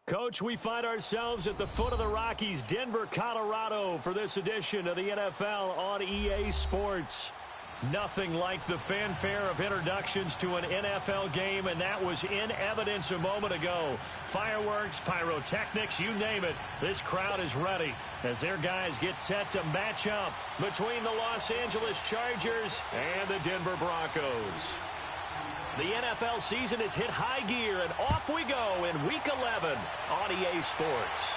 Coach, we find ourselves at the foot of the Rockies, Denver, Colorado, for this edition of the NFL on EA Sports. Nothing like the fanfare of introductions to an NFL game, and that was in evidence a moment ago. Fireworks, pyrotechnics, you name it. This crowd is ready as their guys get set to match up between the Los Angeles Chargers and the Denver Broncos. The NFL season has hit high gear, and off we go in Week 11 on EA Sports.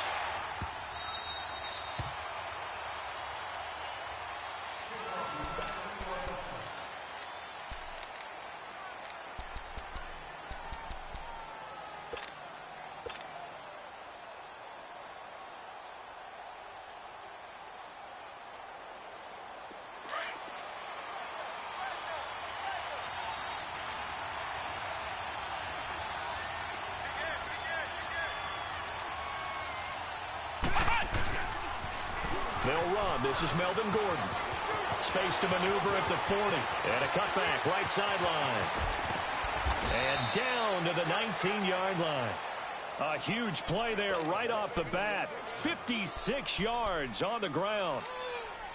They'll run. This is Melvin Gordon. Space to maneuver at the 40. And a cutback right sideline. And down to the 19-yard line. A huge play there right off the bat. 56 yards on the ground.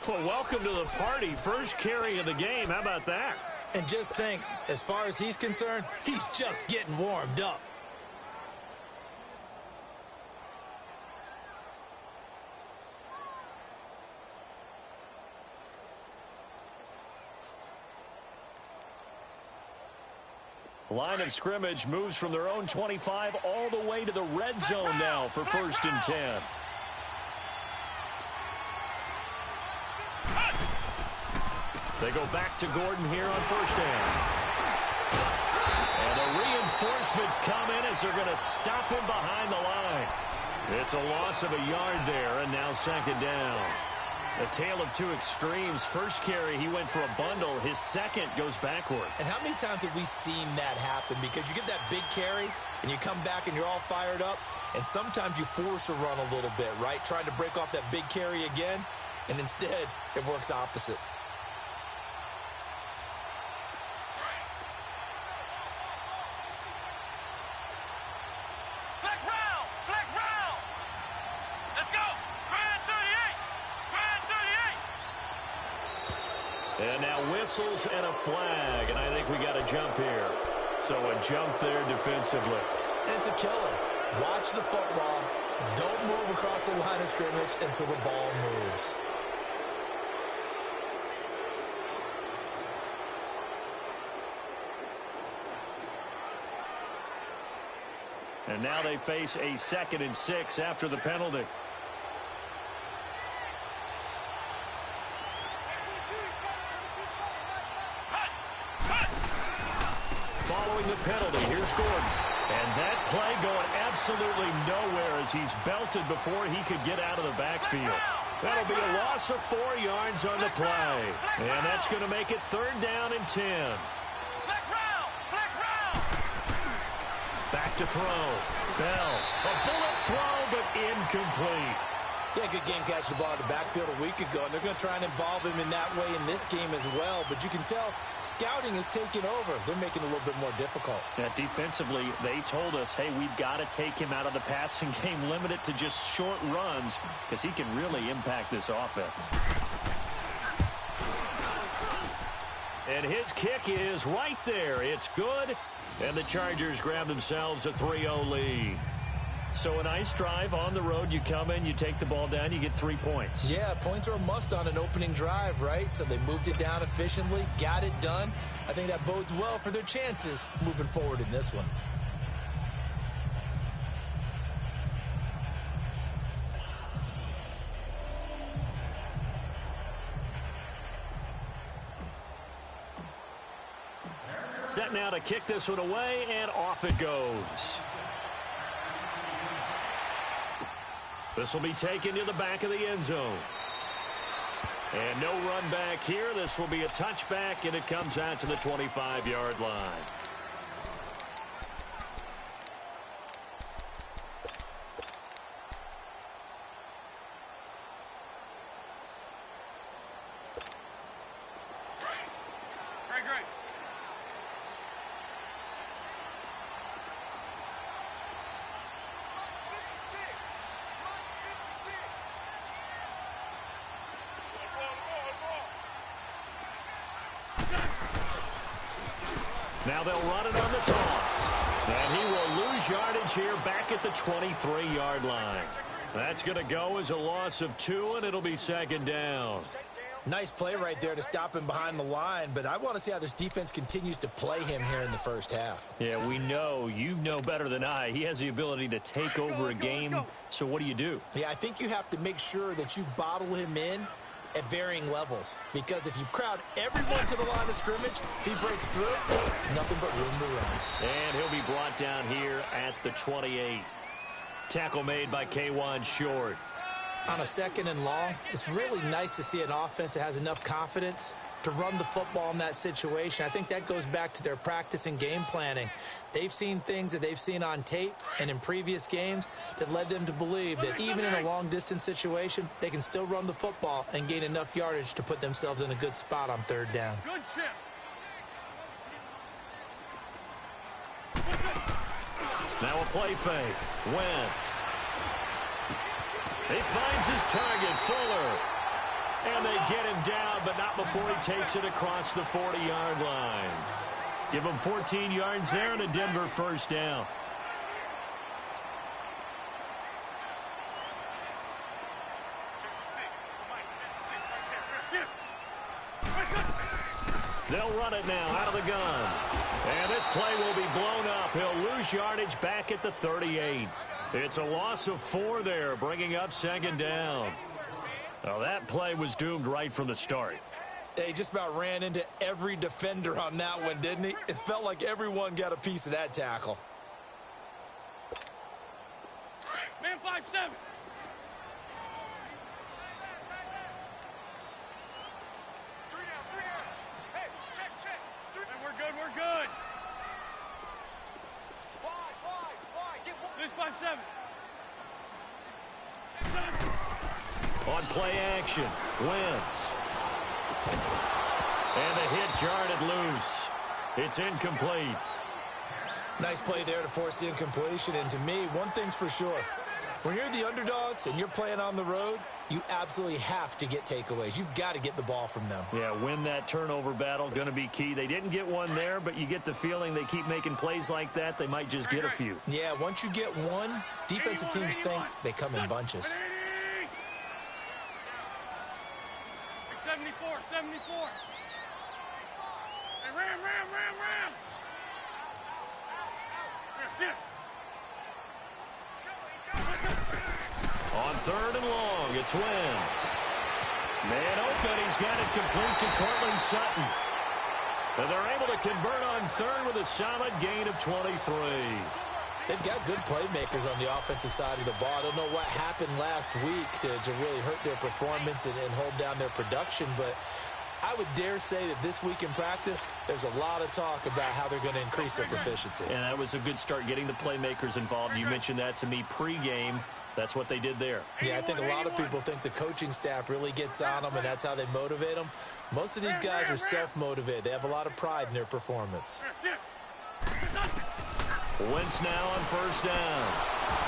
Well, welcome to the party. First carry of the game. How about that? And just think, as far as he's concerned, he's just getting warmed up. Line of scrimmage moves from their own 25 all the way to the red zone now for 1st and 10. They go back to Gordon here on 1st down. And the reinforcements come in as they're going to stop him behind the line. It's a loss of a yard there, and now 2nd down. A tale of two extremes. First carry, he went for a bundle. His second goes backward. And how many times have we seen that happen? Because you get that big carry, and you come back, and you're all fired up, and sometimes you force a run a little bit, right? Trying to break off that big carry again, and instead, it works opposite. And now whistles and a flag, and I think we got a jump here. So a jump there defensively. And it's a killer. Watch the football. Don't move across the line of scrimmage until the ball moves. And now they face a 2nd and 6 after the penalty. Following the penalty, here's Gordon. And that play going absolutely nowhere as he's belted before he could get out of the backfield. That'll be a loss of 4 yards on the play. And that's going to make it 3rd down and 10. Back to throw. Bell. A bullet throw, but incomplete. Yeah, good game catching the ball in the backfield a week ago, and they're going to try and involve him in that way in this game as well. But you can tell scouting is taking over. They're making it a little bit more difficult. Yeah, defensively, they told us, hey, we've got to take him out of the passing game, limit it to just short runs, because he can really impact this offense. And his kick is right there. It's good. And the Chargers grab themselves a 3-0 lead. So a nice drive on the road. You come in, you take the ball down, you get 3 points. Yeah, points are a must on an opening drive, right? So they moved it down efficiently, got it done. I think that bodes well for their chances moving forward in this one. Set now to kick this one away, and off it goes. This will be taken to the back of the end zone. And no run back here. This will be a touchback, and it comes out to the 25-yard line. Now they'll run it on the toss. And he will lose yardage here back at the 23-yard line. That's going to go as a loss of 2, and it'll be second down. Nice play right there to stop him behind the line, but I want to see how this defense continues to play him here in the first half. Yeah, we know. You know better than I. He has the ability to take over a game, so what do? Yeah, I think you have to make sure that you bottle him in at varying levels, because if you crowd everyone to the line of scrimmage, if he breaks through, there's nothing but room to run. And he'll be brought down here at the 28. Tackle made by K'Wan Short. On a second and long, it's really nice to see an offense that has enough confidence to run the football in that situation. I think that goes back to their practice and game planning. They've seen things that they've seen on tape and in previous games that led them to believe that even in a long-distance situation, they can still run the football and gain enough yardage to put themselves in a good spot on third down. Good chip. Now a play fake. Wentz. He finds his target, Fuller. And they get him down, but not before he takes it across the 40-yard line. Give him 14 yards there and a Denver first down. They'll run it now out of the gun. And this play will be blown up. He'll lose yardage back at the 38. It's a loss of 4 there, bringing up second down. Well, that play was doomed right from the start. They just about ran into every defender on that one, didn't he? It felt like everyone got a piece of that tackle. Man 5-7. Hey, check. We're good. Why? Get one. This 5-7. On play action, Wentz. And the hit jarred it loose. It's incomplete. Nice play there to force the incompletion. And to me, one thing's for sure. When you're the underdogs and you're playing on the road, you absolutely have to get takeaways. You've got to get the ball from them. Yeah, win that turnover battle, going to be key. They didn't get one there, but you get the feeling they keep making plays like that, they might just get a few. Yeah, once you get one, defensive teams think they come in bunches. 74. Hey, ram. That's it. On third and long, it's Wentz. Man open, he's got it complete to Cortland Sutton. And they're able to convert on third with a solid gain of 23. They've got good playmakers on the offensive side of the ball. I don't know what happened last week to really hurt their performance and hold down their production, but I would dare say that this week in practice, there's a lot of talk about how they're going to increase their proficiency. And that was a good start, getting the playmakers involved. You mentioned that to me pregame. That's what they did there. Yeah, I think a lot of people think the coaching staff really gets on them, and that's how they motivate them. Most of these guys are self-motivated. They have a lot of pride in their performance. Wentz now on first down.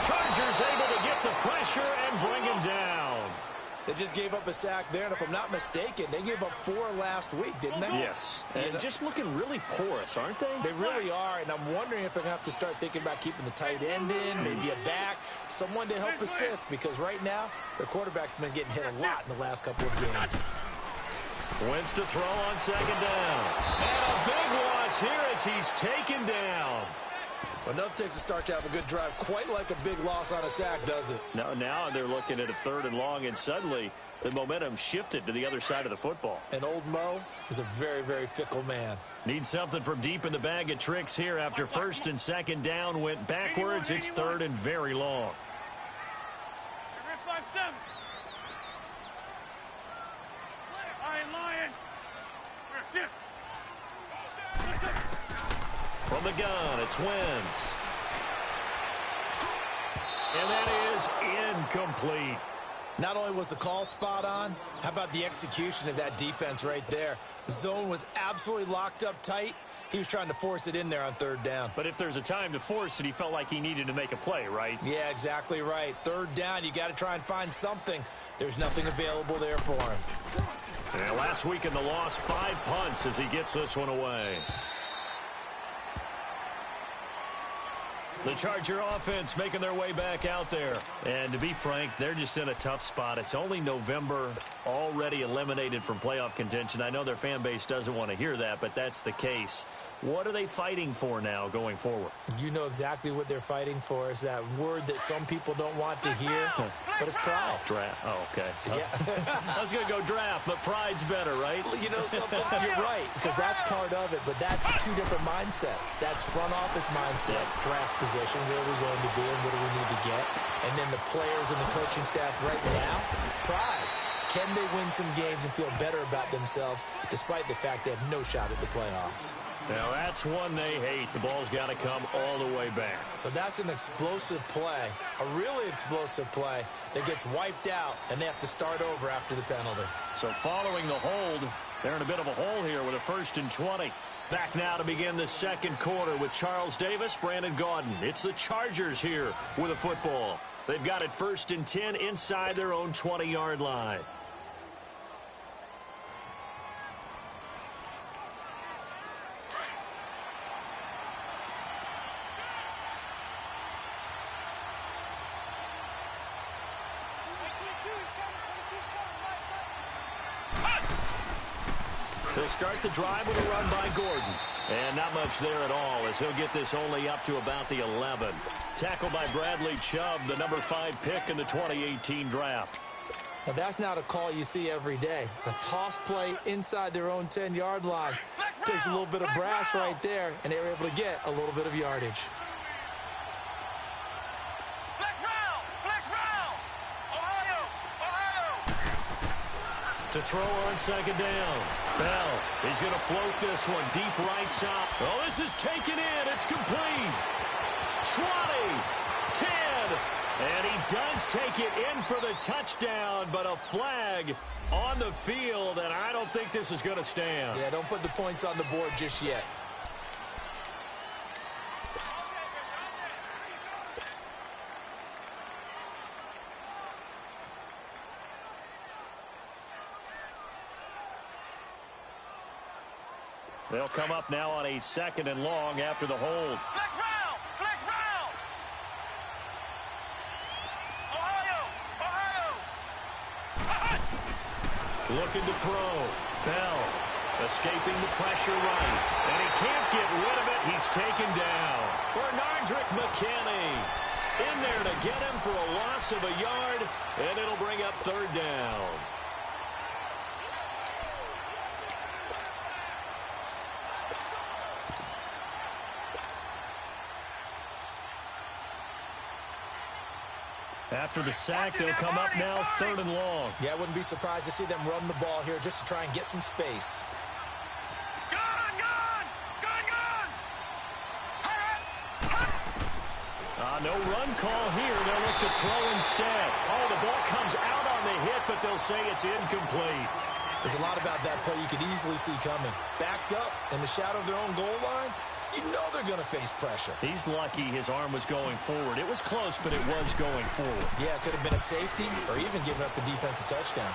Chargers able to get the pressure and bring him down. They just gave up a sack there, and if I'm not mistaken, they gave up 4 last week, didn't they? Yes, and just looking really porous, aren't they? They really are, and I'm wondering if they're going to have to start thinking about keeping the tight end in, maybe a back, someone to help assist, because right now, their quarterback's been getting hit a lot in the last couple of games. Wentz to throw on second down. And a big loss here as he's taken down. Enough takes to start to have a good drive, quite like a big loss on a sack, does it? Now they're looking at a third and long, and suddenly the momentum shifted to the other side of the football. And old Mo is a very, very fickle man. Need something from deep in the bag of tricks here after first and second down went backwards. It's third and very long. From the gun, it's Wentz. And that is incomplete. Not only was the call spot on, how about the execution of that defense right there? The zone was absolutely locked up tight. He was trying to force it in there on third down. But if there's a time to force it, he felt like he needed to make a play, right? Yeah, exactly right. Third down, you got to try and find something. There's nothing available there for him. And last week in the loss, 5 punts as he gets this one away. The Charger offense making their way back out there. And to be frank, they're just in a tough spot. It's only November, already eliminated from playoff contention. I know their fan base doesn't want to hear that, but that's the case. What are they fighting for now going forward? You know exactly what they're fighting for. Is that word that some people don't want to hear, but it's pride. Draft. Oh, okay. Yeah. I was going to go draft, but pride's better, right? You know something? You're right, because that's part of it, but that's two different mindsets. That's front office mindset, draft position, where are we going to be and what do we need to get? And then the players and the coaching staff right now, pride. Can they win some games and feel better about themselves despite the fact they have no shot at the playoffs? Now, that's one they hate. The ball's got to come all the way back. So that's an explosive play, a really explosive play that gets wiped out, and they have to start over after the penalty. So following the hold, they're in a bit of a hole here with a 1st and 20. Back now to begin the second quarter with Charles Davis, Brandon Gaudin. It's the Chargers here with a football. They've got it 1st and 10 inside their own 20-yard line. They'll start the drive with a run by Gordon. And not much there at all as he'll get this only up to about the 11. Tackled by Bradley Chubb, the number 5 pick in the 2018 draft. Now that's not a call you see every day. A toss play inside their own 10-yard line. Takes a little bit of brass right there, and they were able to get a little bit of yardage. To throw on second down. Bell, he's going to float this one deep right side. Oh, this is taken in. It's complete. 20, 10, and he does take it in for the touchdown, but a flag on the field, and I don't think this is going to stand. Yeah, don't put the points on the board just yet. They'll come up now on a 2nd and long after the hold. Flex round! Flex round! Ohio! Looking to throw. Bell escaping the pressure right. And he can't get rid of it. He's taken down. Bernardrick McKinney in there to get him for a loss of a yard. And it'll bring up 3rd down. After the sack, they'll come up now 3rd and long. Yeah, I wouldn't be surprised to see them run the ball here just to try and get some space. No run call here. They'll look to throw instead. Oh, the ball comes out on the hit, but they'll say it's incomplete. There's a lot about that play you could easily see coming. Backed up in the shadow of their own goal line, you know they're going to face pressure. He's lucky his arm was going forward. It was close, but it was going forward. Yeah, it could have been a safety or even giving up a defensive touchdown.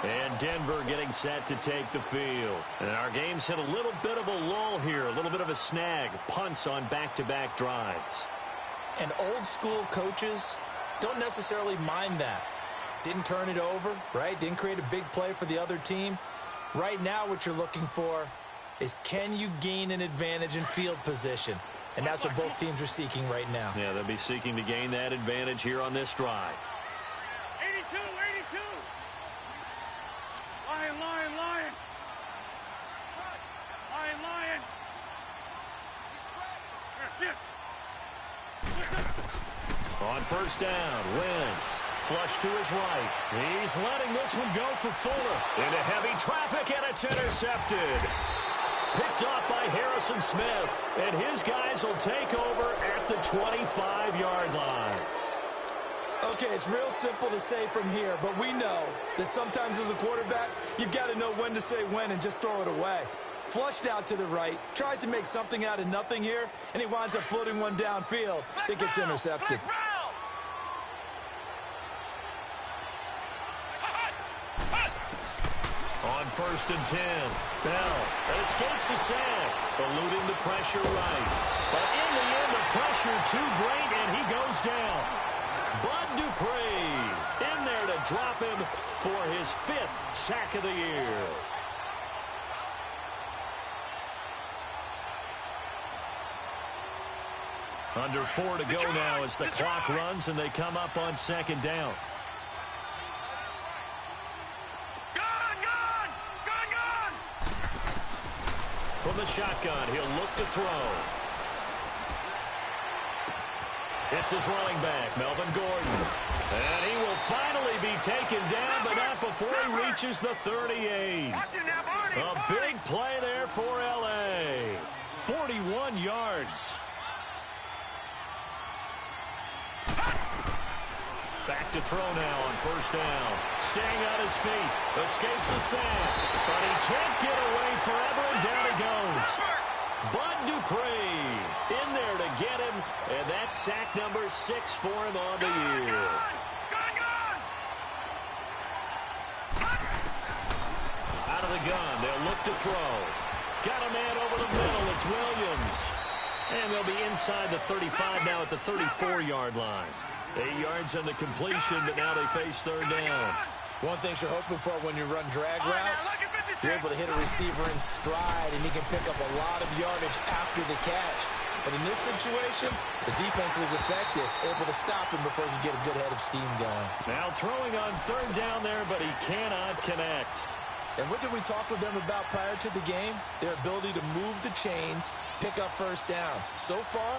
And Denver getting set to take the field. And our game's hit a little bit of a lull here, a little bit of a snag. Punts on back-to-back drives. And old-school coaches don't necessarily mind that. Didn't turn it over, right? Didn't create a big play for the other team. Right now what you're looking for is can you gain an advantage in field position? And that's what both teams are seeking right now. Yeah, they'll be seeking to gain that advantage here on this drive. 82, 82. Lion, lion, lion. Lion, lion. That's it. On 1st down, Wentz. Flush to his right. He's letting this one go for Fuller. Into heavy traffic, and it's intercepted. Picked off by Harrison Smith. And his guys will take over at the 25-yard line. Okay, it's real simple to say from here, but we know that sometimes as a quarterback, you've got to know when to say when and just throw it away. Flushed out to the right, tries to make something out of nothing here, and he winds up floating one downfield that gets intercepted. On 1st and 10, Bell escapes the sack, eluding the pressure right. But in the end, the pressure too great, and he goes down. Bud Dupree in there to drop him for his 5th sack of the year. Under 4 to go now as the clock runs and they come up on 2nd down. From the shotgun, he'll look to throw. It's his running back, Melvin Gordon. And he will finally be taken down, but not before he reaches the 38. A big play there for L.A. 41 yards. Back to throw now on 1st down. Staying on his feet. Escapes the sack. But he can't get away forever, and down he goes. Bud Dupree in there to get him. And that's sack number 6 for him on the year. Out of the gun. They'll look to throw. Got a man over the middle. It's Williams. And they'll be inside the 35 now at the 34-yard line. 8 yards on the completion, but now they face 3rd down. One thing you're hoping for when you run drag routes, you're able to hit a receiver in stride, and he can pick up a lot of yardage after the catch. But in this situation, the defense was effective, able to stop him before he could get a good head of steam going. Now throwing on 3rd down there, but he cannot connect. And what did we talk with them about prior to the game? Their ability to move the chains, pick up 1st downs. So far,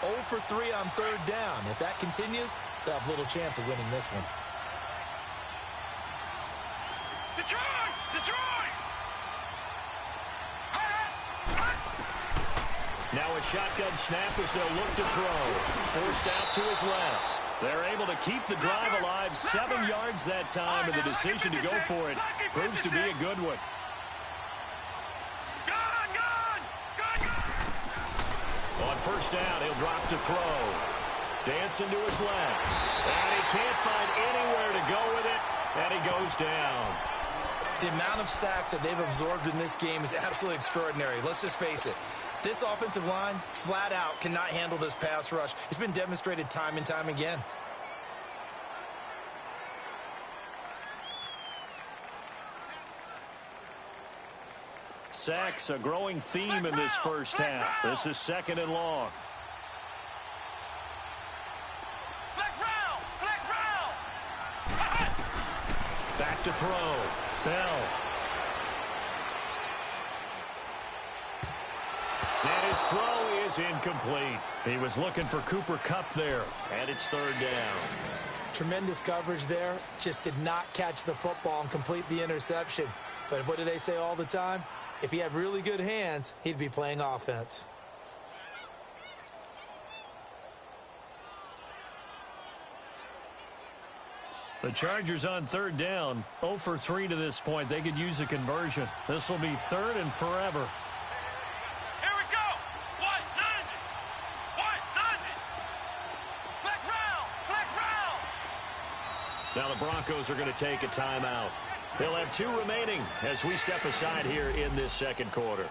0 for 3 on 3rd down. If that continues, they'll have little chance of winning this one. Detroit! Detroit! Now a shotgun snap as they'll look to throw. Forced out to his left. They're able to keep the drive alive. 7 yards that time, and the decision to go for it proves to be a good one. On 1st down, he'll drop to throw. Dancing to his left. And he can't find anywhere to go with it, and he goes down. The amount of sacks that they've absorbed in this game is absolutely extraordinary. Let's just face it. This offensive line, flat out, cannot handle this pass rush. It's been demonstrated time and time again. Sacks, a growing theme in this first half. This is 2nd and long. Back to throw. Bell. And his throw is incomplete. He was looking for Cooper Kupp there, and it's 3rd down. Tremendous coverage there. Just did not catch the football and complete the interception. But what do they say all the time? If he had really good hands, he'd be playing offense. The Chargers on 3rd down, 0 for 3 to this point. They could use a conversion. This will be 3rd and forever. Here we go. 190. 190. Flex round. Flex round. Now the Broncos are going to take a timeout. They'll have 2 remaining as we step aside here in this 2nd quarter.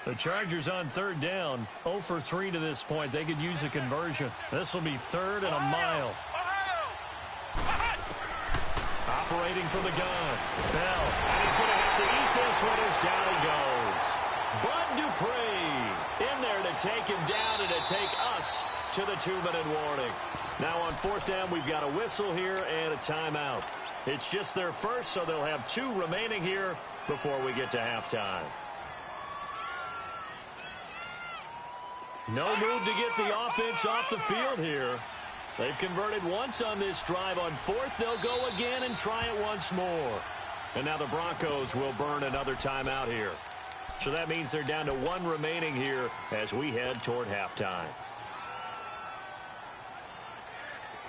The Chargers on 3rd down, 0 for 3 to this point. They could use a conversion. This will be 3rd and a mile. Operating from the gun. Bell. And he's going to have to eat this one as down he goes. Bud Dupree in there to take him down and to take us to the 2-minute warning. Now on 4th down, we've got a whistle here and a timeout. It's just their first, so they'll have 2 remaining here before we get to halftime. No move to get the offense off the field here. They've converted once on this drive. On 4th, they'll go again and try it once more. And now the Broncos will burn another timeout here. So that means they're down to 1 remaining here as we head toward halftime.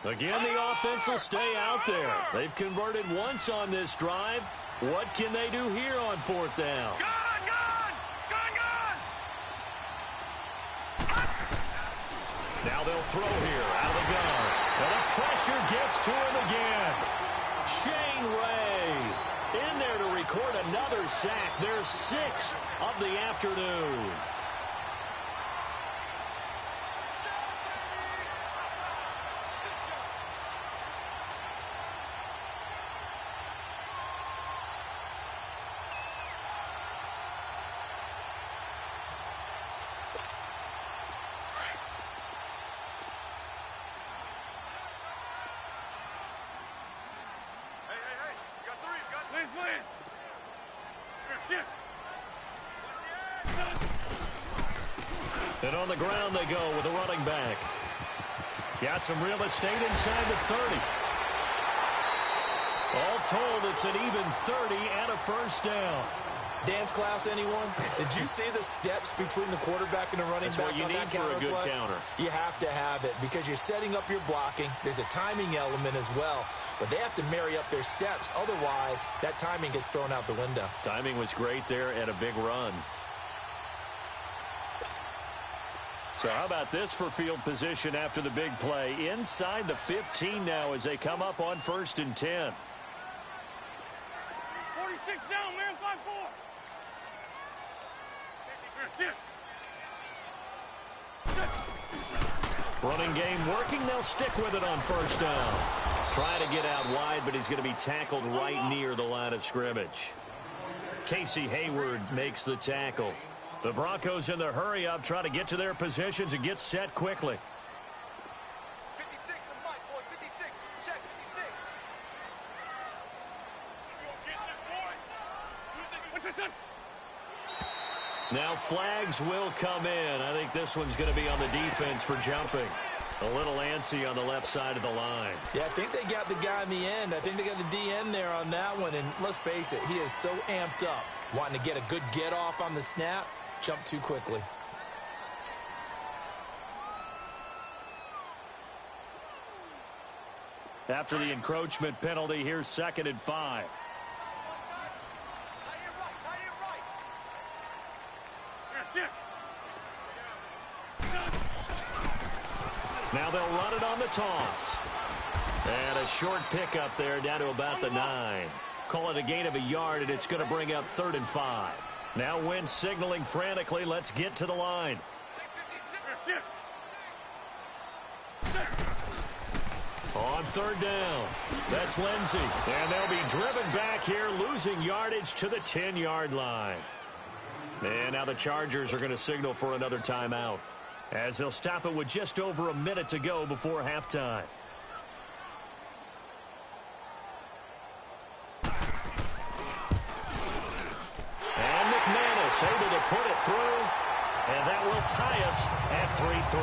Again, the offense will stay out there. They've converted once on this drive. What can they do here on 4th down? Now they'll throw here out of the gun. And the pressure gets to him again. Shane Ray in there to record another sack. Their 6th of the afternoon. And on the ground they go with a running back. Got some real estate inside the 30. All told, it's an even 30 and a first down. Dance class, anyone? Did you see the steps between the quarterback and the running back on that counter play? That's what you need for a good counter. You have to have it because you're setting up your blocking. There's a timing element as well. But they have to marry up their steps. Otherwise, that timing gets thrown out the window. Timing was great there and a big run. So how about this for field position after the big play? Inside the 15 now as they come up on 1st and 10. 46 down, man, 5-4. Running game working. They'll stick with it on 1st down. Trying to get out wide, but he's going to be tackled right near the line of scrimmage. Casey Hayward makes the tackle. The Broncos in the hurry-up try to get to their positions and get set quickly. 56, the mic, boys, 56. Check, 56. Now flags will come in. I think this one's going to be on the defense for jumping. A little antsy on the left side of the line. Yeah, I think they got the guy in the end. I think they got the DN there on that one. And let's face it, he is so amped up, wanting to get a good get-off on the snap. Jump too quickly. After the encroachment penalty, here's 2nd and 5. Now they'll run it on the toss. And a short pickup there down to about the 9. Call it a gain of a yard, and it's going to bring up 3rd and 5. Now Wentz signaling frantically, let's get to the line. On 3rd down, that's Lindsey. And they'll be driven back here, losing yardage to the 10-yard line. And now the Chargers are going to signal for another timeout, as they'll stop it with just over a minute to go before halftime. Able to put it through, and that will tie us at 3-3.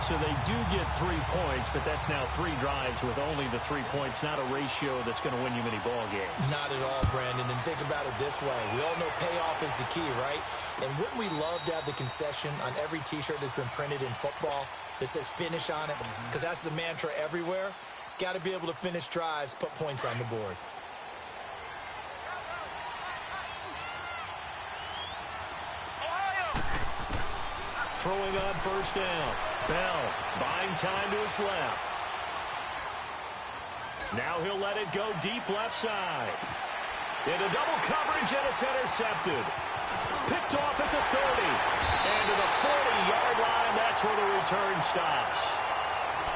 So they do get 3 points, but that's now 3 drives with only the 3 points, not a ratio that's going to win you many ball games. Not at all, Brandon, and think about it this way. We all know payoff is the key, right? And wouldn't we love to have the concession on every T-shirt that's been printed in football that says finish on it? Because that's the mantra everywhere. Got to be able to finish drives, put points on the board. Throwing on 1st down. Bell buying time to his left. Now he'll let it go deep left side. Into double coverage, and it's intercepted. Picked off at the 30. And to the 40-yard line, that's where the return stops.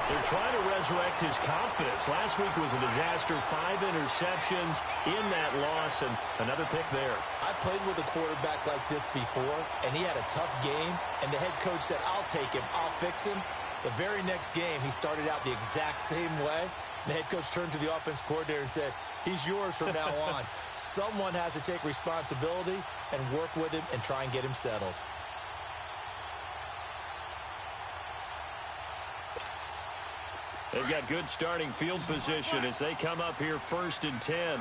They're trying to resurrect his confidence. Last week was a disaster. 5 interceptions in that loss, and another pick there. I played with a quarterback like this before, and he had a tough game, and the head coach said, I'll take him, I'll fix him. The very next game, he started out the exact same way. The head coach turned to the offense coordinator and said, he's yours from now on. Someone has to take responsibility and work with him and try and get him settled. They've got good starting field position as they come up here 1st and 10.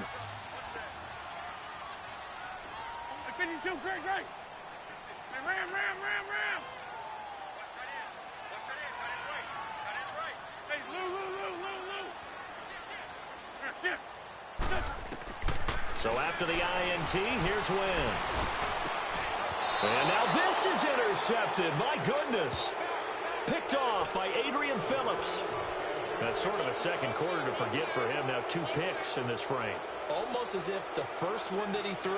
52, great. Hey, ram. Hey, Lou. So after the INT, here's Wentz. And now this is intercepted. My goodness. Picked off by Adrian Phillips. That's sort of a second quarter to forget for him. Now 2 picks in this frame. Almost as if the first one that he threw,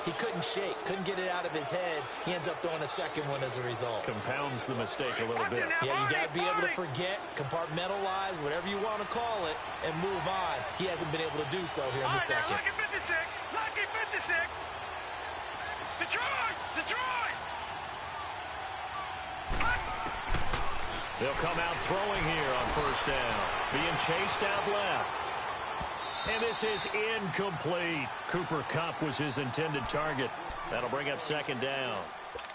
he couldn't shake, couldn't get it out of his head. He ends up throwing a second one as a result. Compounds the mistake a little bit. Yeah, you got to be able to forget, compartmentalize, whatever you want to call it, and move on. He hasn't been able to do so here in the second. Lucky 56. Lucky 56. Detroit. Detroit. They'll come out throwing here on first down. Being chased out left. And this is incomplete. Cooper Kupp was his intended target. That'll bring up second down.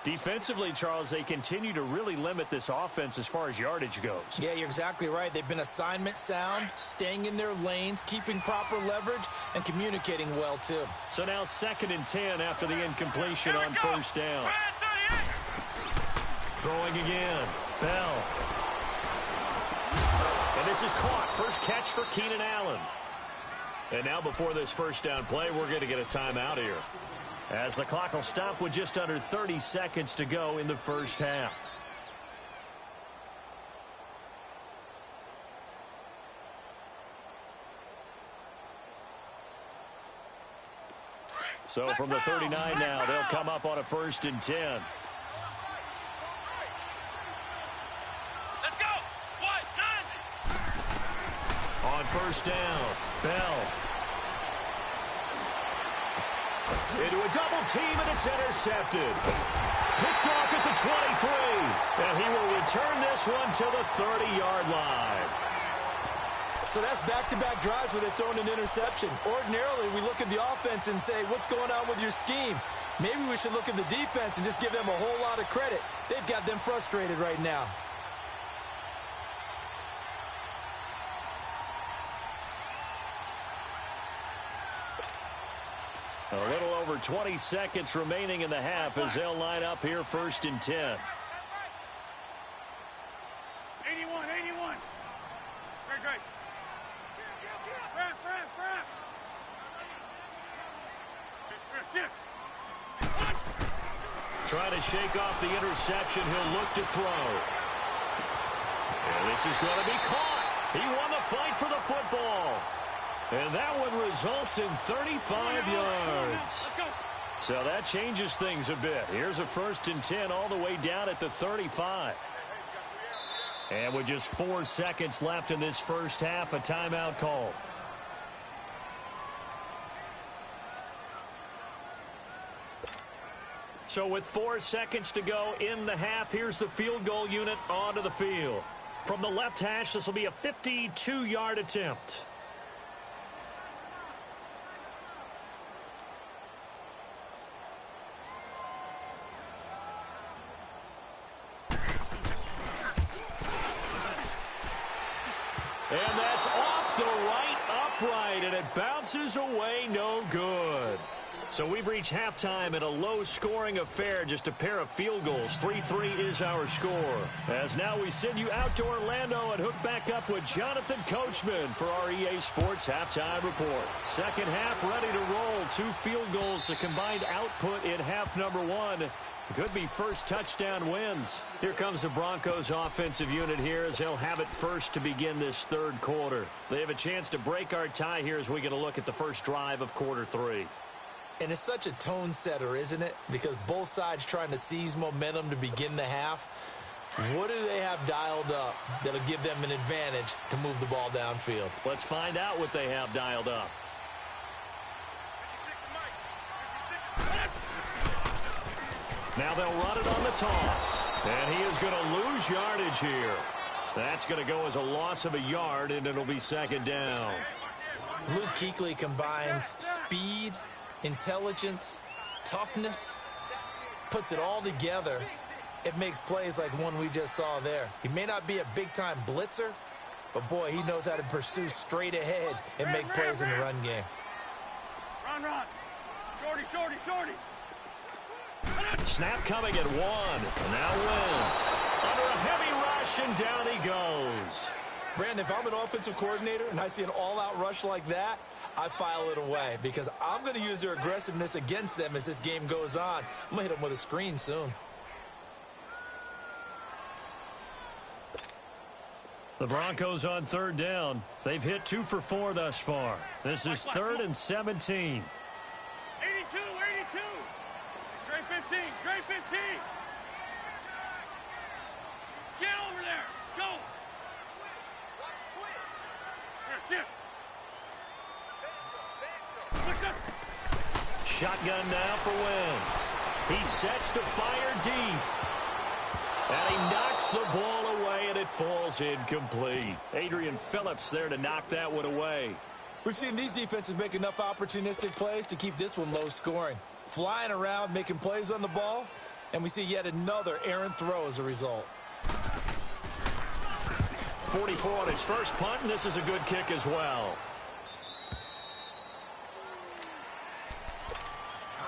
Defensively, Charles, they continue to really limit this offense as far as yardage goes. Yeah, you're exactly right. They've been assignment sound, staying in their lanes, keeping proper leverage, and communicating well, too. So now 2nd and 10 after the incompletion on first down. Throwing again. Bell. And this is caught. First catch for Keenan Allen. And now before this first down play, we're going to get a timeout here, as the clock will stop with just under 30 seconds to go in the first half. So from the 39 now, they'll come up on a 1st and 10. Let's go. What? None. On first down, Bell. Into a double team, and it's intercepted. Picked off at the 23. And he will return this one to the 30-yard line. So that's back-to-back drives where they've thrown an interception. Ordinarily, we look at the offense and say, what's going on with your scheme? Maybe we should look at the defense and just give them a whole lot of credit. They've got them frustrated right now. A little over 20 seconds remaining in the half as they'll line up here 1st and 10. 81. Great. Wrap. Trying to shake off the interception. He'll look to throw. And this is going to be caught. He won the fight for the football. And that one results in 35 yards. So that changes things a bit. Here's a 1st and 10 all the way down at the 35. And with just 4 seconds left in this first half, a timeout call. So with 4 seconds to go in the half, here's the field goal unit onto the field. From the left hash, this will be a 52-yard attempt. And that's off the right upright, and it bounces away no good. So we've reached halftime in a low-scoring affair, just a pair of field goals. 3-3 is our score. As now we send you out to Orlando and hook back up with Jonathan Coachman for our EA Sports Halftime Report. Second half ready to roll. 2 field goals, the combined output in half number 1. Could be first touchdown wins. Here comes the Broncos offensive unit here as they'll have it first to begin this 3rd quarter. They have a chance to break our tie here as we get a look at the first drive of quarter 3. And it's such a tone setter, isn't it? Because both sides trying to seize momentum to begin the half. What do they have dialed up that'll give them an advantage to move the ball downfield? Let's find out what they have dialed up. Now they'll run it on the toss. And he is going to lose yardage here. That's going to go as a loss of a yard, and it'll be second down. Luke Kuechly combines speed, intelligence, toughness, puts it all together. It makes plays like one we just saw there. He may not be a big-time blitzer, but, boy, he knows how to pursue straight ahead and make plays in the run game. Run. Shorty. Snap coming at 1. Now Wentz under a heavy rush, and down he goes. Brandon, if I'm an offensive coordinator and I see an all-out rush like that, I file it away because I'm going to use their aggressiveness against them as this game goes on. I'm going to hit them with a screen soon. The Broncos on third down. They've hit 2 for 4 thus far. This is 3rd and 17. 82, 82. Trey 15, Trey 15. Get over there. Go. Watch twist. Here, sit. Push up. Shotgun now for Wentz. He sets to fire deep. And he knocks the ball away, and it falls incomplete. Adrian Phillips there to knock that one away. We've seen these defenses make enough opportunistic plays to keep this one low scoring. Flying around, making plays on the ball, and we see yet another errant throw as a result. 44 on his first punt, and this is a good kick as well.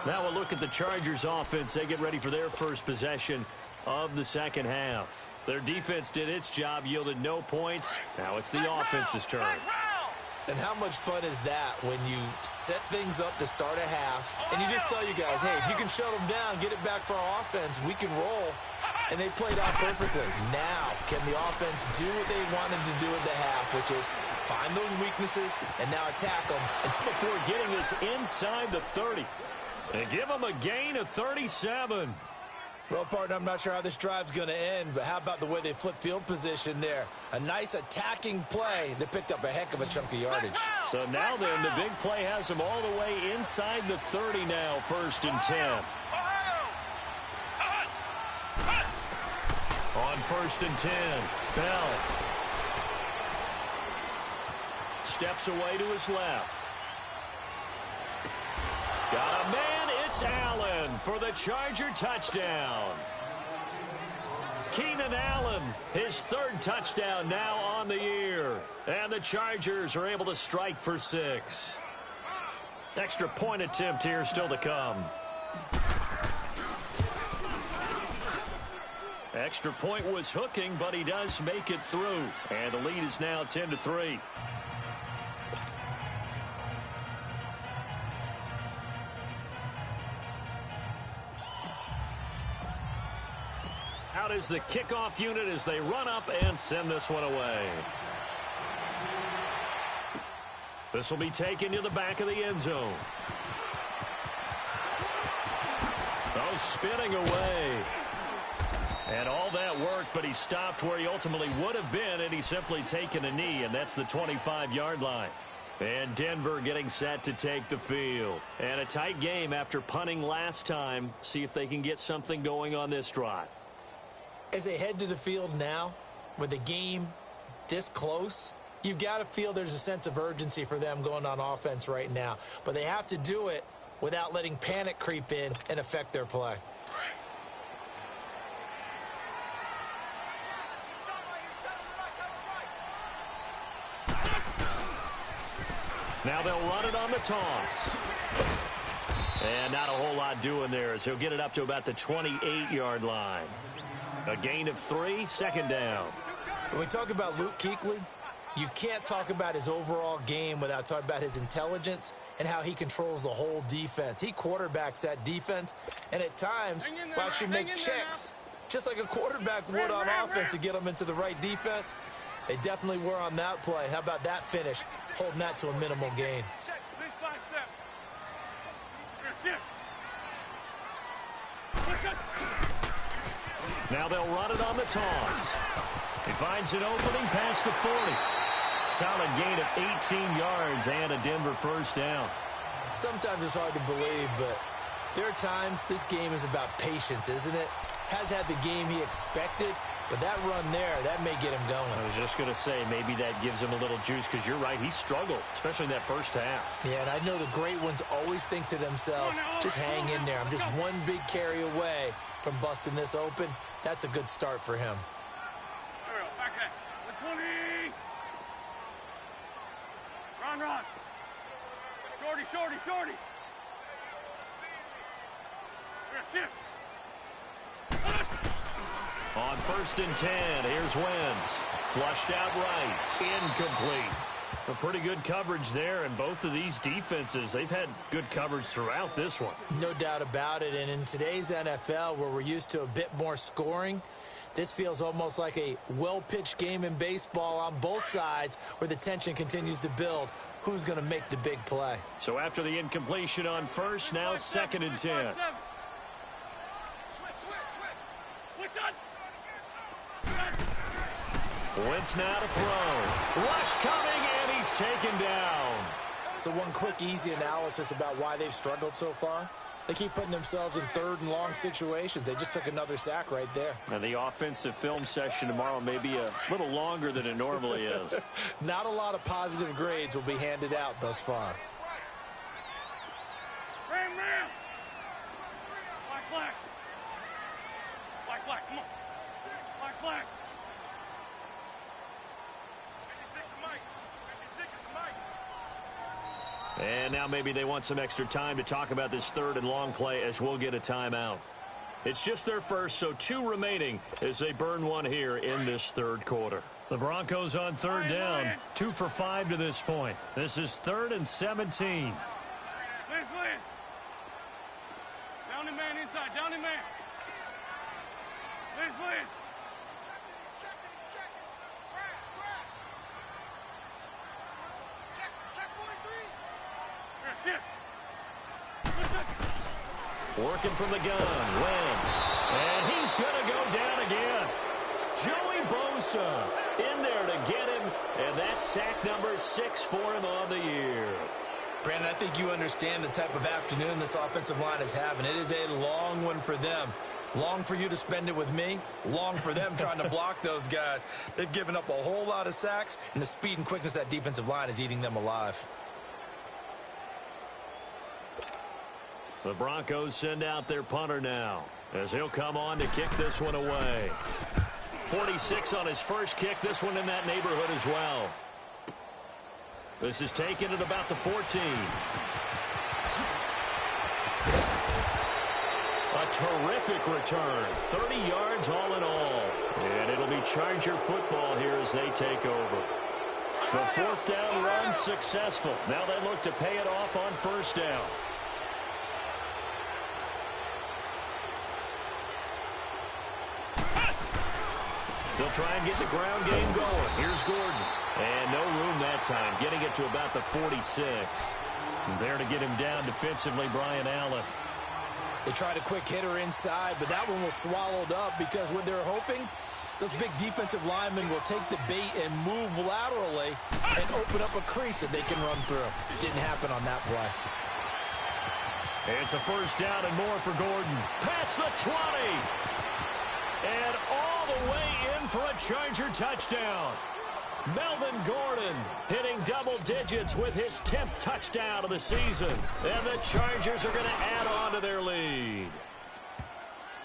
Now we'll look at the Chargers offense. They get ready for their first possession of the second half. Their defense did its job, yielded no points. Now it's the offense's turn. And how much fun is that when you set things up to start a half, and you just tell you guys, hey, if you can shut them down, get it back for our offense, we can roll. And they played out perfectly. Now, can the offense do what they wanted to do at the half, which is find those weaknesses and now attack them. It's before getting us inside the 30. And give them a gain of 37. Well, partner, I'm not sure how this drive's going to end, but how about the way they flip field position there? A nice attacking play that picked up a heck of a chunk of yardage. So now then, the big play has them all the way inside the 30 now, 1st and 10. On 1st and 10, Bell steps away to his left. Got a man, it's Allen for the Charger touchdown. Keenan Allen, his 3rd touchdown now on the year. And the Chargers are able to strike for 6. Extra point attempt here still to come. Extra point was hooking, but he does make it through. And the lead is now 10-3. Out is the kickoff unit as they run up and send this one away. This will be taken to the back of the end zone. Oh, spinning away. And all that work, but he stopped where he ultimately would have been, and he's simply taken a knee, and that's the 25-yard line. And Denver getting set to take the field. And a tight game after punting last time. See if they can get something going on this drive. As they head to the field now, with the game this close, you've got to feel there's a sense of urgency for them going on offense right now. But they have to do it without letting panic creep in and affect their play. Now they'll run it on the toss. And not a whole lot doing there as he'll get it up to about the 28-yard line. A gain of 3, 2nd down. When we talk about Luke Kuechly, you can't talk about his overall game without talking about his intelligence and how he controls the whole defense. He quarterbacks that defense, and at times will actually make checks, just like a quarterback would on offense to get them into the right defense. They definitely were on that play. How about that finish, holding that to a minimal gain? Now they'll run it on the toss. He finds an opening past the 40. Solid gain of 18 yards and a Denver 1st down. Sometimes it's hard to believe, but there are times this game is about patience, isn't it? Has had the game he expected, but that run there, that may get him going. I was just going to say, maybe that gives him a little juice because you're right, he struggled, especially in that first half. Yeah, and I know the great ones always think to themselves, just hang in there. I'm just one big carry away from busting this open. That's a good start for him. Back there. 20. Run. Shorty. Here, sit. On 1st and 10, here's Wentz. Flushed out right. Incomplete. A pretty good coverage there, and both of these defenses, they've had good coverage throughout this one. No doubt about it, and in today's NFL, where we're used to a bit more scoring, This feels almost like a well-pitched game in baseball on both sides where the tension continues to build. Who's going to make the big play? So after the incompletion on first, now 2nd and 10. Wentz now to throw. Rush coming, and he's taken down. So one quick, easy analysis about why they've struggled so far. They keep putting themselves in 3rd and long situations. They just took another sack right there. And the offensive film session tomorrow may be a little longer than it normally is. Not a lot of positive grades will be handed out thus far. Ram, ram. Black, black. Black, black, come on. Black, black. 56 the mic. 56 is the mic. And now maybe they want some extra time to talk about this 3rd and long play as we'll get a timeout. It's just their first, so 2 remaining as they burn one here in this 3rd quarter. The Broncos on 3rd down, 2 for 5 to this point. This is 3rd and 17. Lynn. Down the man inside, down the man. Lynn. He's checking. Crash. Check 43. Here, sit. Working from the gun, Wentz. And he's going to go down again. Joey Bosa in there to get him, and that's sack number 6 for him on the year. Brandon, I think you understand the type of afternoon this offensive line is having. It is a long one for them. Long for you to spend it with me. Long for them trying to block those guys. They've given up a whole lot of sacks, and the speed and quickness of that defensive line is eating them alive. The Broncos send out their punter now as he'll come on to kick this one away. 46 on his first kick. This one in that neighborhood as well. This is taken at about the 14. A terrific return. 30 yards all in all. And it'll be Charger football here as they take over. The 4th down run successful. Now they look to pay it off on 1st down. They'll try and get the ground game going. Here's Gordon. And no room that time, getting it to about the 46. And there to get him down defensively, Brian Allen. They tried a quick hitter inside, but that one was swallowed up because what they're hoping, those big defensive linemen will take the bait and move laterally and open up a crease that they can run through. Didn't happen on that play. It's a 1st down and more for Gordon. Past the 20. And all the way in for a Charger touchdown. Melvin Gordon hitting double digits with his 10th touchdown of the season. And the Chargers are going to add on to their lead.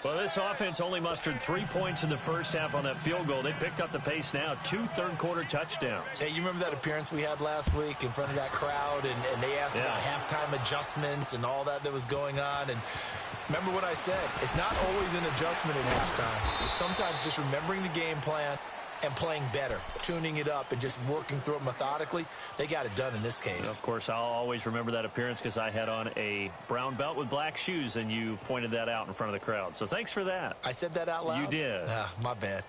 Well, this offense only mustered 3 points in the first half on that field goal. They picked up the pace now. 2 third-quarter touchdowns. Hey, you remember that appearance we had last week in front of that crowd, and they asked about halftime adjustments and all that was going on, and remember what I said. It's not always an adjustment at halftime. Sometimes just remembering the game plan and playing better, tuning it up and just working through it methodically. They got it done in this case. Of course, I'll always remember that appearance because I had on a brown belt with black shoes, and you pointed that out in front of the crowd. So thanks for that. I said that out loud? You did. My bad.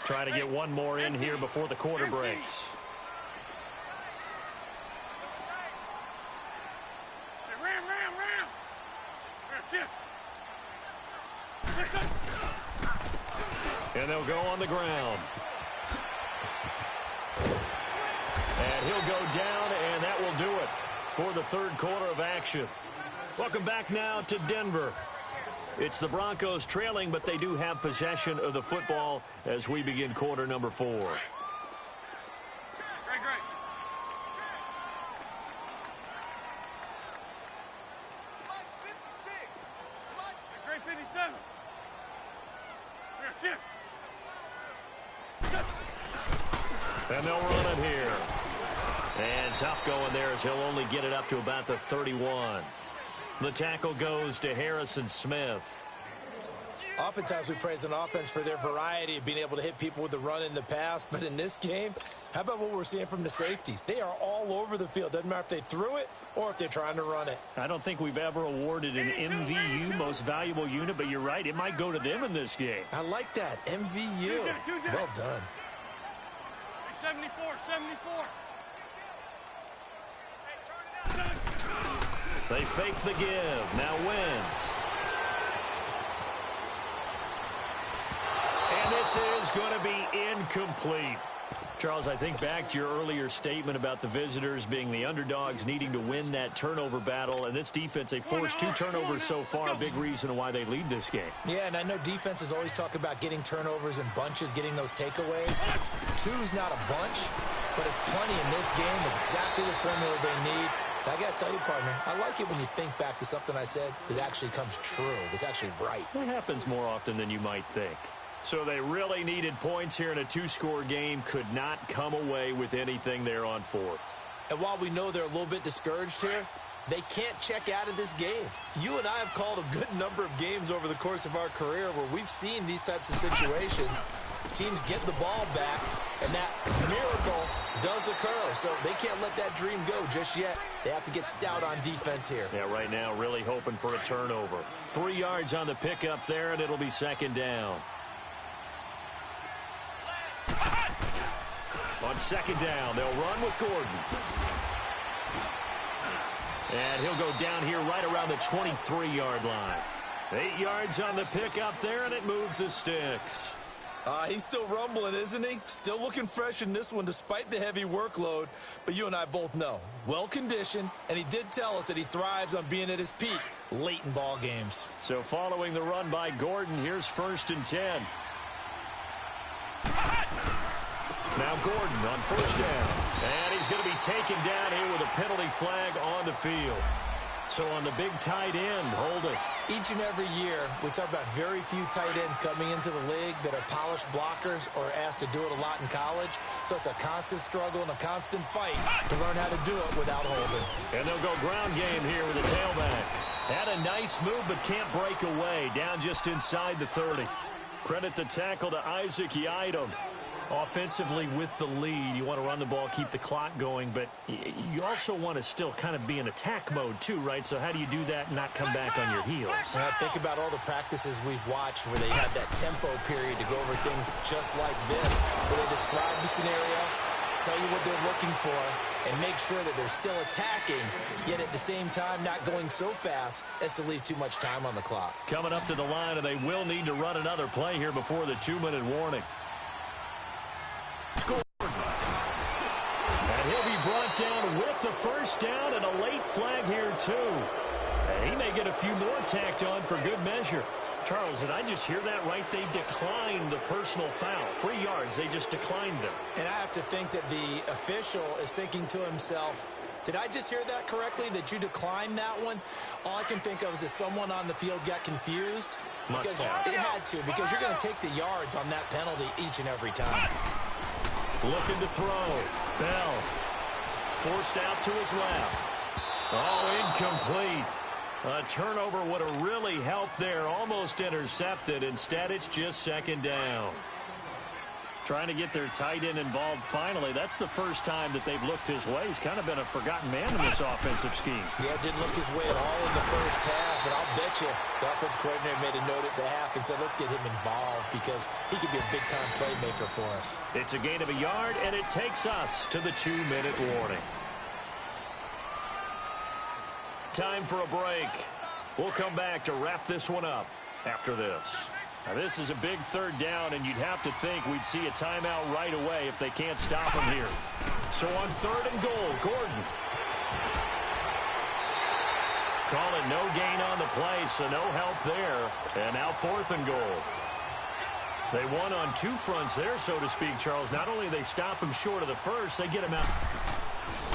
Trying to get one more in here before the quarter breaks. Ram. Here, sit. And they'll go on the ground. And he'll go down, and that will do it for the 3rd quarter of action. Welcome back now to Denver. It's the Broncos trailing, but they do have possession of the football as we begin quarter number 4. Great. Great 57. Here, sit. And they'll run it here. And tough going there as he'll only get it up to about the 31. The tackle goes to Harrison Smith. Oftentimes we praise an offense for their variety of being able to hit people with the run in the pass, but in this game, how about what we're seeing from the safeties? They are all over the field. Doesn't matter if they threw it or if they're trying to run it. I don't think we've ever awarded an MVU, most valuable unit, but you're right, it might go to them in this game. I like that, MVU. Well done. 74, 74. They fake the give. Now Wentz. And this is going to be incomplete. Charles, I think back to your earlier statement about the visitors being the underdogs, needing to win that turnover battle. And this defense, they forced 2 turnovers so far, a big reason why they lead this game. Yeah, and I know defenses always talk about getting turnovers in bunches, getting those takeaways. 2's not a bunch, but it's plenty in this game, exactly the formula they need. And I got to tell you, partner, I like it when you think back to something I said that actually comes true, that's actually right. It happens more often than you might think. So they really needed points here in a 2-score game, could not come away with anything there on 4th. And while we know they're a little bit discouraged here, they can't check out of this game. You and I have called a good number of games over the course of our career where we've seen these types of situations. Teams get the ball back, and that miracle does occur. So they can't let that dream go just yet. They have to get stout on defense here. Yeah, right now really hoping for a turnover. 3 yards on the pickup there, and it'll be 2nd down. On 2nd down, they'll run with Gordon. And he'll go down here right around the 23-yard line. 8 yards on the pickup there, and it moves the sticks. He's still rumbling, isn't he? Still looking fresh in this one despite the heavy workload. But you and I both know, well-conditioned, and he did tell us that he thrives on being at his peak late in ball games. So following the run by Gordon, here's 1st and 10. Now Gordon on 1st down. And he's going to be taken down here with a penalty flag on the field. So on the big tight end, holding. Each and every year, we talk about very few tight ends coming into the league that are polished blockers or asked to do it a lot in college. So it's a constant struggle and a constant fight to learn how to do it without holding. And they'll go ground game here with a tailback. Had a nice move, but can't break away. Down just inside the 30. Credit the tackle to Isaac Yiadom. Offensively with the lead, you want to run the ball, keep the clock going, but you also want to still kind of be in attack mode too, right? So how do you do that and not come back on your heels? Think about all the practices we've watched where they have that tempo period to go over things just like this, where they describe the scenario, tell you what they're looking for, and make sure that they're still attacking, yet at the same time not going so fast as to leave too much time on the clock. Coming up to the line, and they will need to run another play here before the 2-minute warning. And he'll be brought down with the 1st down and a late flag here too. And he may get a few more tacked on for good measure. Charles, did I just hear that right? They declined the personal foul. 3 yards, they just declined them. And I have to think that the official is thinking to himself, did I just hear that correctly, that you declined that one? All I can think of is that someone on the field got confused. Because it had to, because you're going to take the yards on that penalty each and every time. Looking to throw. Bell. Forced out to his left. Oh, incomplete. A turnover would have really helped there. Almost intercepted. Instead, it's just 2nd down. Trying to get their tight end involved finally. That's the first time that they've looked his way. He's kind of been a forgotten man in this offensive scheme. Yeah, didn't look his way at all in the first half, and I'll bet you the offense coordinator made a note at the half and said, let's get him involved because he could be a big-time playmaker for us. It's a gain of a yard, and it takes us to the 2-minute warning. Time for a break. We'll come back to wrap this one up after this. Now, this is a big 3rd down, and you'd have to think we'd see a timeout right away if they can't stop him here. So on 3rd and goal, Gordon. Call it no gain on the play, so no help there. And now 4th and goal. They won on 2 fronts there, so to speak, Charles. Not only do they stop him short of the first, they get him out.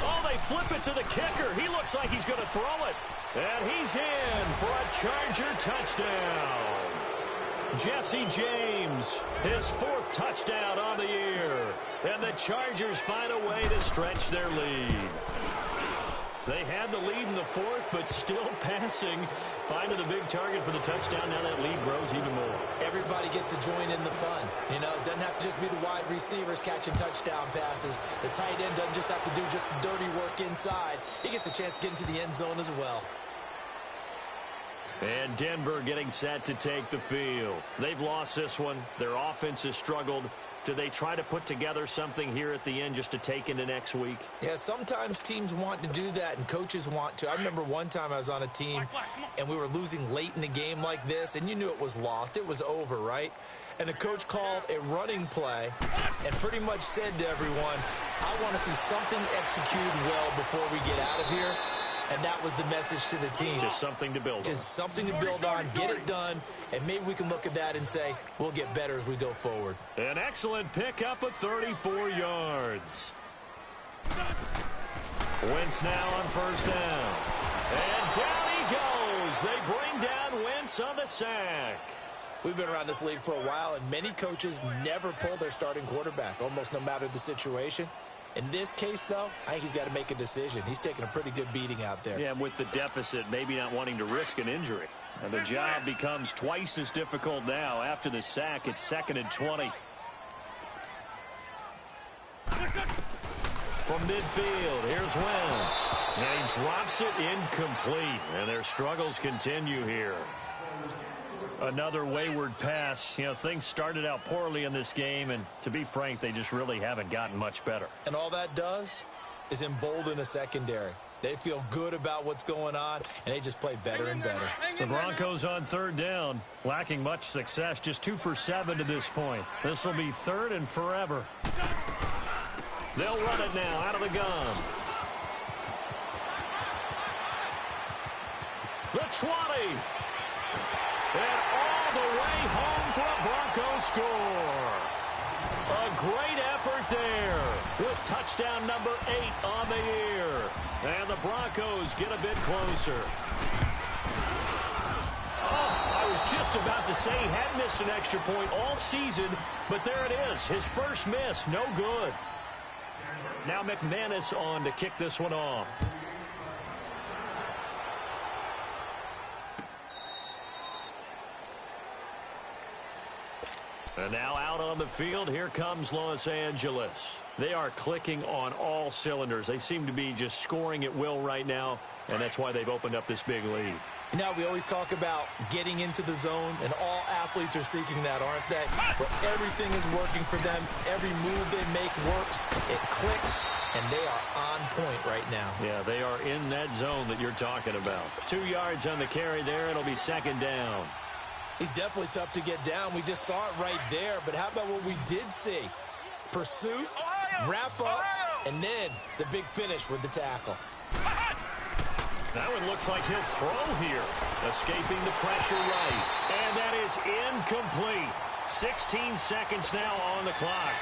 Oh, they flip it to the kicker. He looks like he's going to throw it. And he's in for a Charger touchdown. Jesse James, his 4th touchdown on the year. And the Chargers find a way to stretch their lead. They had the lead in the fourth, but still passing. Finding the big target for the touchdown. Now that lead grows even more. Everybody gets to join in the fun. You know, it doesn't have to just be the wide receivers catching touchdown passes. The tight end doesn't just have to do just the dirty work inside. He gets a chance to get into the end zone as well. And Denver getting set to take the field. They've lost this one. Their offense has struggled. Do they try to put together something here at the end just to take into next week? Yeah, sometimes teams want to do that and coaches want to. I remember one time I was on a team and we were losing late in the game like this, and you knew it was lost. It was over, right? And the coach called a running play and pretty much said to everyone, I want to see something executed well before we get out of here. And that was the message to the team. Just something to build on. Just something to build on, get it done, and maybe we can look at that and say, we'll get better as we go forward. An excellent pickup of 34 yards. Wentz now on first down. And down he goes. They bring down Wentz on the sack. We've been around this league for a while, and many coaches never pull their starting quarterback, almost no matter the situation. In this case, though, I think he's got to make a decision. He's taking a pretty good beating out there. Yeah, with the deficit, maybe not wanting to risk an injury. And the job becomes twice as difficult now. After the sack, it's 2nd and 20. From midfield, here's Wentz. And he drops it incomplete. And their struggles continue here. Another wayward pass. You know, things started out poorly in this game, and to be frank, they just really haven't gotten much better. And all that does is embolden a secondary. They feel good about what's going on, and they just play better and better. The Broncos on third down, lacking much success, just 2 for 7 to this point. This will be 3rd and forever. They'll run it now out of the gun. The 20. And all the way home for a Broncos score. A great effort there with touchdown number 8 on the year. And the Broncos get a bit closer. Oh, I was just about to say he hadn't missed an extra point all season, but there it is. His first miss, no good. Now McManus on to kick this one off. And now out on the field, here comes Los Angeles. They are clicking on all cylinders. They seem to be just scoring at will right now, and that's why they've opened up this big lead. You know, we always talk about getting into the zone, and all athletes are seeking that, aren't they? Where everything is working for them. Every move they make works. It clicks, and they are on point right now. Yeah, they are in that zone that you're talking about. 2 yards on the carry there. It'll be 2nd down. He's definitely tough to get down. We just saw it right there. But how about what we did see? Pursuit, wrap up, and then the big finish with the tackle. That one looks like he'll throw here. Escaping the pressure right. And that is incomplete. 16 seconds now on the clock.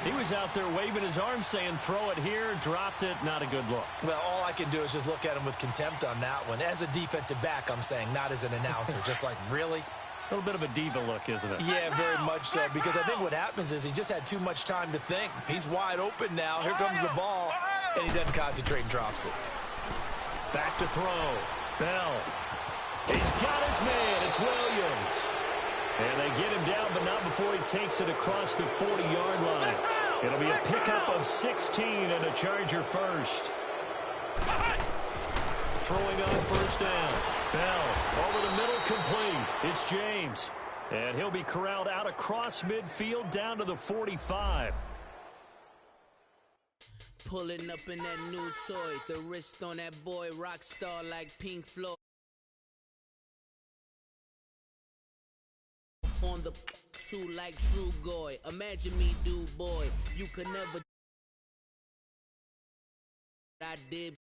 He was out there waving his arms saying throw it here, dropped it, not a good look. Well, all I can do is just look at him with contempt on that one. As a defensive back, I'm saying, not as an announcer. Just like, really? A little bit of a diva look, isn't it? Yeah, very much so, because I think what happens is he just had too much time to think. He's wide open now. Here comes the ball, and he doesn't concentrate and drops it. Back to throw. Bell. He's got his man. It's Williams. And they get him down, but not before he takes it across the 40-yard line. It'll be a pickup of 16 and a Charger first. Throwing on first down. Bell over the middle, complete. It's James. And he'll be corralled out across midfield down to the 45. Pulling up in that new toy. The wrist on that boy, rock star like Pink Floyd. On the two like True Goy. Imagine me, dude, boy. You could never. I did.